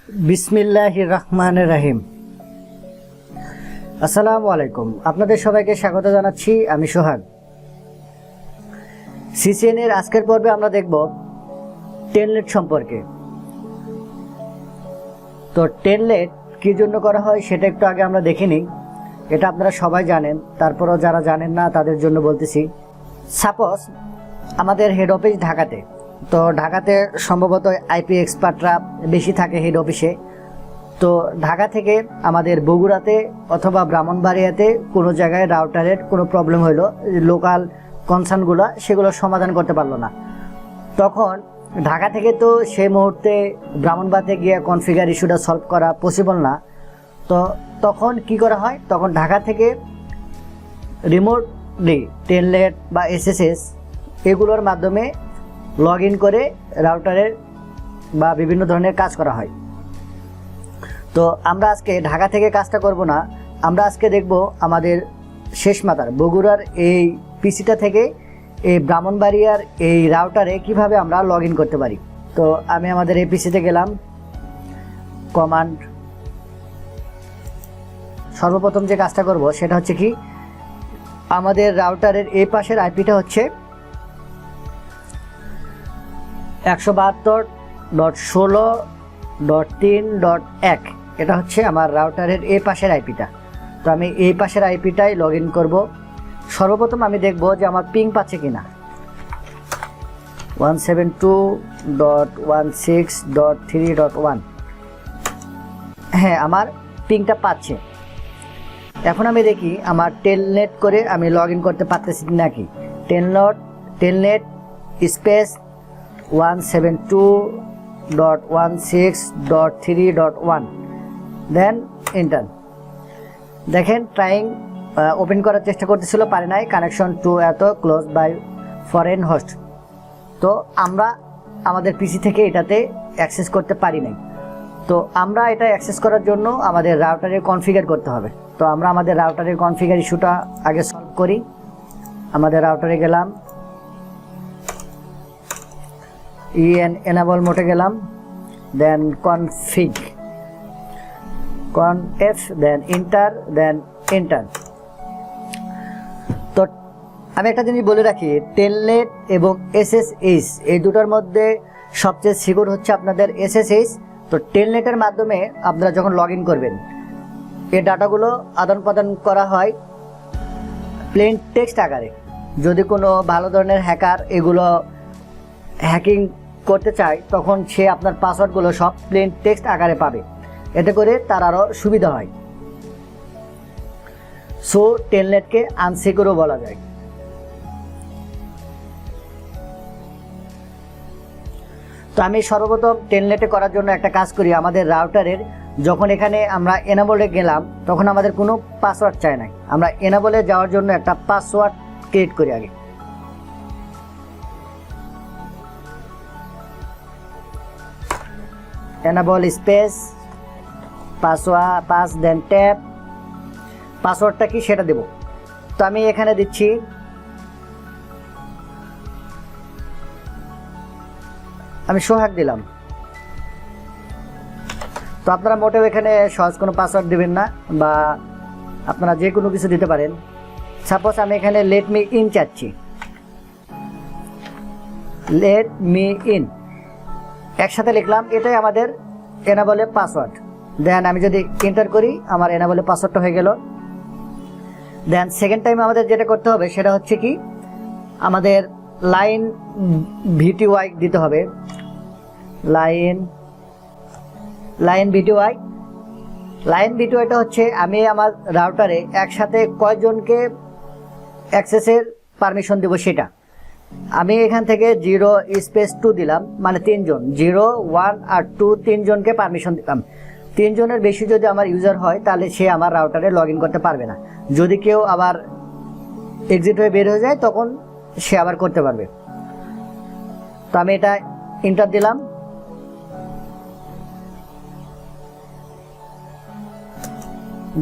বিসমিল্লাহির রহমানির রহিম। আসসালামু আলাইকুম, আপনাদের সবাইকে স্বাগত জানাচ্ছি। আমি সোহাগ। সিসিএনএর আজকের পর্বে আমরা দেখব টেলনেট সম্পর্কে। তো টেলনেট কী জন্য করা হয় সেটা একটু আগে আমরা দেখে নিই। এটা আপনারা সবাই জানেন, তারপরও যারা জানেন না তাদের জন্য বলতেছি। সাপোজ আমাদের হেড অফিস ঢাকাতে, তো ঢাকাতে সম্ভবত আইপি এক্সপার্টরা বেশি থাকে হেড অফিসে। তো ঢাকা থেকে আমাদের বগুড়াতে অথবা ব্রাহ্মণবাড়িয়াতে কোনো জায়গায় রাউটারের কোনো প্রবলেম হলো, লোকাল কনসার্নগুলো সেগুলো সমাধান করতে পারলো না। তখন ঢাকা থেকে তো সেই মুহূর্তে ব্রাহ্মণবাড়িয়াতে গিয়ে কনফিগার ইস্যুটা সলভ করা পসিবল না। তো তখন কি করা হয়, তখন ঢাকা থেকে রিমোটলি টেলনেট বা এসএসএস এগুলোর মাধ্যমে লগ ইন করে রাউটারের বা বিভিন্ন ধরনের কাজ করা হয়। তো আমরা আজকে ঢাকা থেকে কাজটা করব না, আমরা আজকে দেখব আমাদের শেষ মাথার বগুড়ার এই পিসিটা থেকে এই ব্রাহ্মণবাড়িয়ার এই রাউটারে কিভাবে আমরা লগ ইন করতে পারি। তো আমি আমাদের এই পিসিতে গেলাম, কমান্ড। সর্বপ্রথম যে কাজটা করব সেটা হচ্ছে কি, আমাদের রাউটারের এই পাশের আইপিটা হচ্ছে 172.16.3.1। এটা হচ্ছে আমার রাউটারের এই পাশের আইপিটা। তো আমি এই পাশের আইপিটাই লগ ইন করবো। সর্বপ্রথম আমি দেখব যে আমার পিং পাচ্ছে কিনা। 172.16.3.1। হ্যাঁ, আমার পিংটা পাচ্ছে। এখন আমি দেখি আমার টেলনেট করে আমি লগ ইন করতে পারতেছি নাকি। Telnet space 172.16.3.1, then enter. দেখেন ট্রাইং ওপেন করার চেষ্টা করতেছিল, পারে নাই। কানেকশন টু এত ক্লোজ বাই ফরেন হোস্ট। তো আমরা আমাদের পিসি থেকে এটাতে অ্যাক্সেস করতে পারি নাই। তো আমরা এটা অ্যাক্সেস করার জন্য আমাদের রাউটারে কনফিগার করতে হবে। তো আমরা আমাদের রাউটারের কনফিগার ইস্যুটা আগে সলভ করি। আমাদের রাউটারে গেলাম, এনেবল মোডে গেলাম, then config, conf, then enter, then enter. তো আমি একটা জিনিস বলে রাখি, টেলনেট এবং এসএসএইচ এই দুটোর মধ্যে সবচেয়ে সিকিউর হচ্ছে আপনাদের এসএসএইচ। তো টেলনেটের মাধ্যমে আপনারা যখন লগ ইন করবেন, এই ডাটাগুলো আদান প্রদান করা হয় প্লেন টেক্সট আকারে। যদি কোনো ভালো ধরনের হ্যাকার এগুলো হ্যাকিং করতে চায়, তখন সে আপনার পাসওয়ার্ডগুলো সব প্লেন টেক্সট আকারে পাবে। এতে করে তার আরও সুবিধা হয়। সো টেলনেটকে আনসিকিউরও বলা যায়। তো আমি সর্বপ্রথম টেলনেটে করার জন্য একটা কাজ করি। আমাদের রাউটারের যখন এখানে আমরা এনাবলে গেলাম, তখন আমাদের কোনো পাসওয়ার্ড চাই নাই। আমরা এনাবলে যাওয়ার জন্য একটা পাসওয়ার্ড ক্রিয়েট করি আগে। এনাবল স্পেস পাস, দেন ট্যাব। পাসওয়ার্ডটা কি সেটা দেব। তো আমি এখানে দিচ্ছি আমি সোহাগ দিলাম। তো আপনারা মোটেও এখানে সহজ কোনো পাসওয়ার্ড দেবেন না, বা আপনারা যে কোনো কিছু দিতে পারেন। সাপোজ আমি এখানে লেট মি ইন চাচ্ছি, লেট মি ইন একসাথে লিখলাম। এটাই আমাদের এনাবলের পাসওয়ার্ড। দেন আমি যদি এন্টার করি, আমার এনাবলের পাসওয়ার্ডটা হয়ে গেল। দেন সেকেন্ড টাইম আমাদের যেটা করতে হবে সেটা হচ্ছে কি, আমাদের লাইন ভিটিওয়াই দিতে হবে। লাইন ভিটিওয়াইটা হচ্ছে আমি আমার রাউটারে একসাথে কয়জনকে অ্যাক্সেসের পারমিশন দেব সেটা। আমি এখান থেকে 0 দিলাম, মানে 3 জন, 0, 1 আর 2 3 জনকে পারমিশন দিলাম। 3 জনের বেশি যদি আমার ইউজার হয়, তাহলে সে আমার রাউটারে লগ ইন করতে পারবে না। যদি কেউ আবার এক্সিট হয়ে বের হয়ে যায়, তখন সে আবার করতে পারবে। তো আমি এটা এন্টার দিলাম।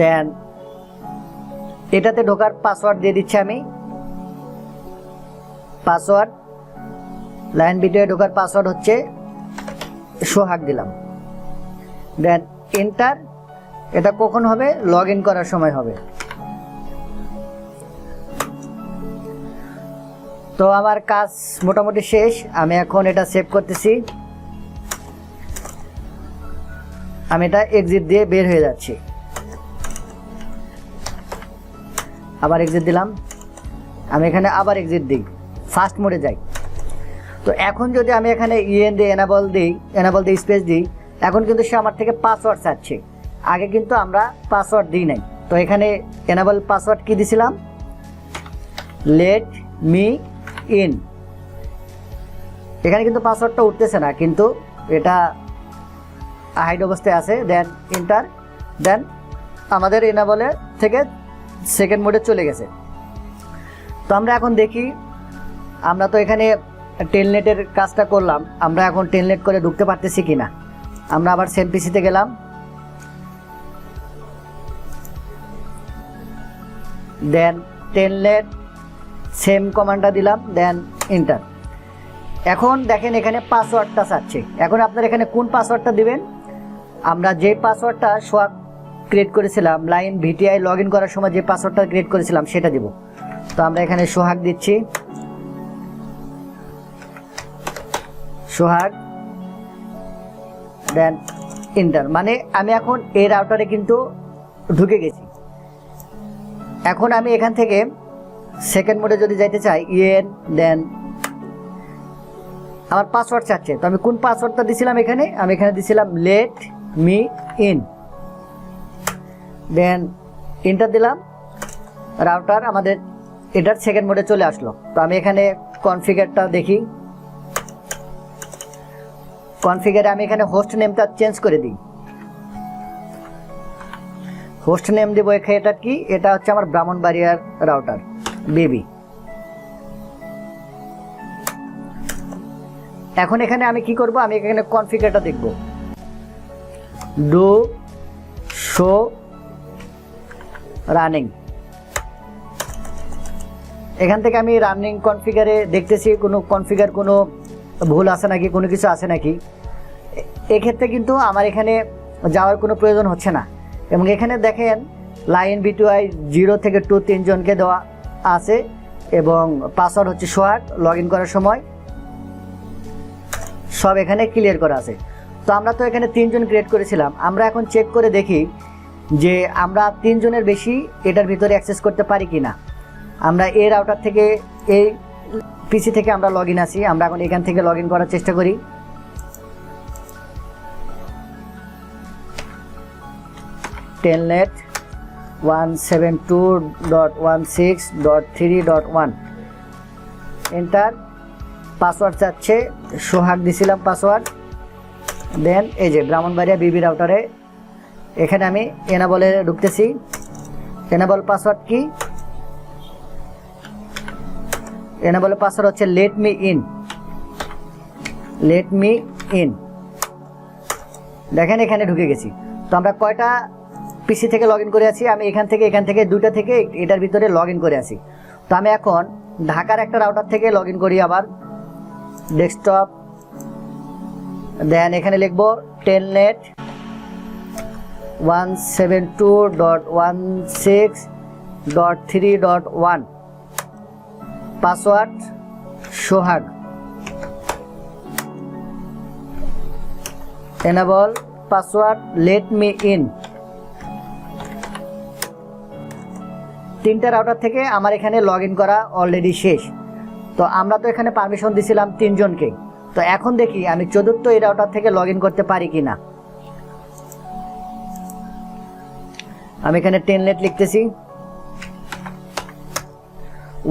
দেন এটাতে ঢোকার পাসওয়ার্ড দিয়ে দিচ্ছি আমি। পাসওয়ার্ড লাইন ভিডিও ঢোকার পাসওয়ার্ড হচ্ছে সোহাগ দিলাম। Then enter. এটা কখন হবে? লগ ইন করার সময় হবে। তো আমার কাজ মোটামুটি শেষ, আমি এখন এটা সেভ করতেছি। আমি এটা এক্সিট দিয়ে বের হয়ে যাচ্ছি, আবার এক্সিট দিলাম। আমি এখানে আবার এক্সিট দিই, ফার্স্ট মোডে যাই। তো এখন যদি আমি এখানে ইএন দিয়ে এনাবল দিই স্পেস দিই, এখন কিন্তু সে আমার থেকে পাসওয়ার্ড চাচ্ছে। আগে কিন্তু আমরা পাসওয়ার্ড দিই নাই। তো এখানে এনাবল পাসওয়ার্ড কি দিছিলাম? Let me in. এখানে কিন্তু পাসওয়ার্ডটা উঠতেছে না, কিন্তু এটা হাইড অবস্থায় আছে। দেন এন্টার। দেন আমাদের এনাবলের থেকে সেকেন্ড মোডে চলে গেছে। তো আমরা এখন দেখি, আমরা তো এখানে টেলনেটের কাজটা করলাম, আমরা এখন টেলনেট করে ঢুকতে পারতেছি কিনা। আমরা আবার সেম পিসিতে গেলাম, দেন টেলনেট সেম কমান্ডটা দিলাম, দেন এন্টার। এখন দেখেন এখানে পাসওয়ার্ডটা চাচ্ছে। এখন আপনারা এখানে কোন পাসওয়ার্ডটা দিবেন? আমরা যে পাসওয়ার্ডটা সোহাগ ক্রিয়েট করেছিলাম, লাইন ভিটিআই লগ ইন করার সময় যে পাসওয়ার্ডটা ক্রিয়েট করেছিলাম সেটা দিব। তো আমরা এখানে সোহাগ দিচ্ছি, সোহাগ, দেন এন্টার। মানে আমি এখন এই রাউটারে কিন্তু ঢুকে গেছি। এখন আমি এখান থেকে সেকেন্ড মোডে যদি যাইতে চাই, ইএন, দেন আমার পাসওয়ার্ড চাচ্ছে। তো আমি কোন পাসওয়ার্ডটা দিছিলাম এখানে? আমি এখানে দিছিলাম let me in, then enter দিলাম। রাউটার আমাদের এটার সেকেন্ড মোডে চলে আসলো। তো আমি এখানে কনফিগারটা দেখি, কনফিগারে আমি এখানে হোস্ট নেমটা চেঞ্জ করে দিই। হোস্ট নেম দেবো এখানে, এটা কি? এটা হচ্ছে আমার ব্রাহ্মণবাড়িয়ার রাউটার বেবি। এখন এখানে আমি কি করব? আমি এখানে কনফিগারটা দেখব, ডু শো রানিং। এখান থেকে আমি রানিং কনফিগারে দেখতেছি কোনো কনফিগার কোনো ভুল আছে নাকি, কোনো কিছু আছে নাকি। এক্ষেত্রে কিন্তু আমার এখানে যাওয়ার কোনো প্রয়োজন হচ্ছে না। এবং এখানে দেখেন লাইন ভিটিআই 0 থেকে 2 তিনজনকে দেওয়া আছে, এবং পাসওয়ার্ড হচ্ছে সোহাগ। লগ ইন করার সময় সব এখানে ক্লিয়ার করা আছে। তো আমরা তো এখানে 3 জন ক্রিয়েট করেছিলাম। আমরা এখন চেক করে দেখি যে আমরা 3 জনের বেশি এটার ভিতরে অ্যাক্সেস করতে পারি কি না। আমরা এই রাউটার থেকে, এই পিসি থেকে আমরা লগ ইন আছি। আমরা এখন এখান থেকে লগ ইন করার চেষ্টা করি। Telnet 172.16.3.1 enter. পাসওয়ার্ড চাচ্ছে, সোহাগ দিছিলাম পাসওয়ার্ড। দেন এই যে ব্রাহ্মণবাড়িয়া বিবি রাউটারে এখানে আমি এনাবলে ঢুকতেছি। এনাবল পাসওয়ার্ড কি? এনাবলের পাসওয়ার্ড হচ্ছে late me in, late me in. দেখেন এখানে ঢুকে গেছি। তো আমরা কয়টা পিসি থেকে লগ ইন করে আছি? আমি এখান থেকে দুইটা থেকে এটার ভিতরে লগ ইন করে আছি। তো আমি এখন ঢাকার একটা রাউটার থেকে লগ ইন করি, আবার ডেস্কটপ। দেন এখানে লিখব Telnet 172.16.3.1, password Sohag, enable password late me in. 3টা রাউটার থেকে আমার এখানে লগ ইন করা অলরেডি শেষ। তো আমরা তো এখানে পারমিশন দিছিলাম 3 জনকে। তো এখন দেখি আমি 4র্থ এই রাউটার থেকে লগ ইন করতে পারি কি না। আমি এখানে টেলনেট লিখতেছি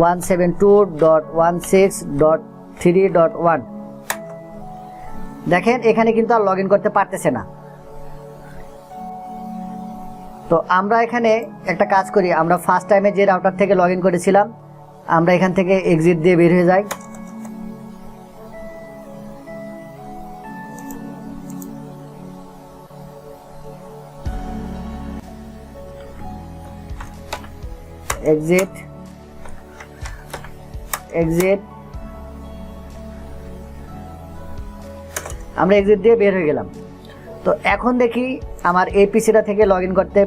172.16.3.1। দেখেন এখানে কিন্তু আর লগ ইন করতে পারতেছে না। তো আমরা এখানে একটা কাজ করি, আমরা ফার্স্ট টাইমে যে রাউটার থেকে লগ ইন করেছিলাম, আমরা এখান থেকে এক্সিট দিয়ে বের হয়ে যাই। Exit, exit. আমরা এক্সিট দিয়ে বের হয়ে গেলাম। তো এখন দেখি আমার এই পিসিটা থেকে লগ ইন করতে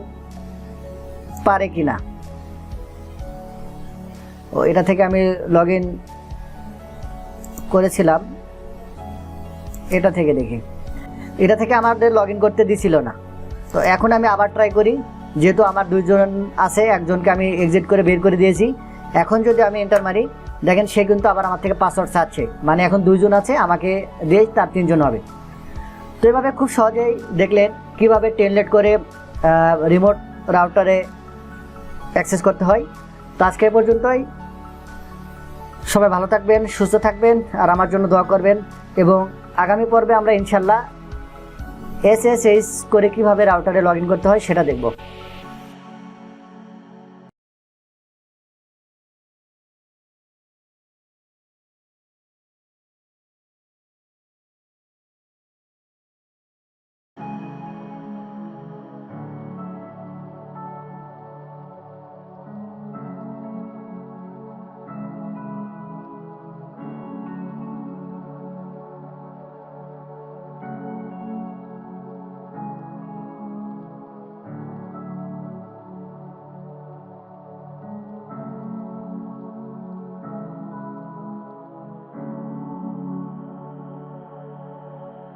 পারে কি না। ও এটা থেকে আমি লগ ইন করেছিলাম, এটা থেকে দেখি, এটা থেকে আমাদের লগ ইন করতে দিছিল না। তো এখন আমি আবার ট্রাই করি, যেহেতু আমার দুইজন আছে, একজনকে আমি এক্সিট করে বের করে দিয়েছি। এখন যদি আমি এন্টার মারি, দেখেন সে কিন্তু আবার আমার থেকে পাসওয়ার্ড চাচ্ছে, মানে এখন দুইজন আছে, আমাকে দিয়ে তার 3 জন হবে। তো এভাবে খুব সহজেই দেখলেন কীভাবে টেলনেট করে রিমোট রাউটারে অ্যাক্সেস করতে হয়। তো আজকে এ পর্যন্তই। সবাই ভালো থাকবেন, সুস্থ থাকবেন, আর আমার জন্য দোয়া করবেন। এবং আগামী পর্বে আমরা ইনশাল্লাহ SSH করে কীভাবে রাউটারে লগ ইন করতে হয় সেটা দেখব।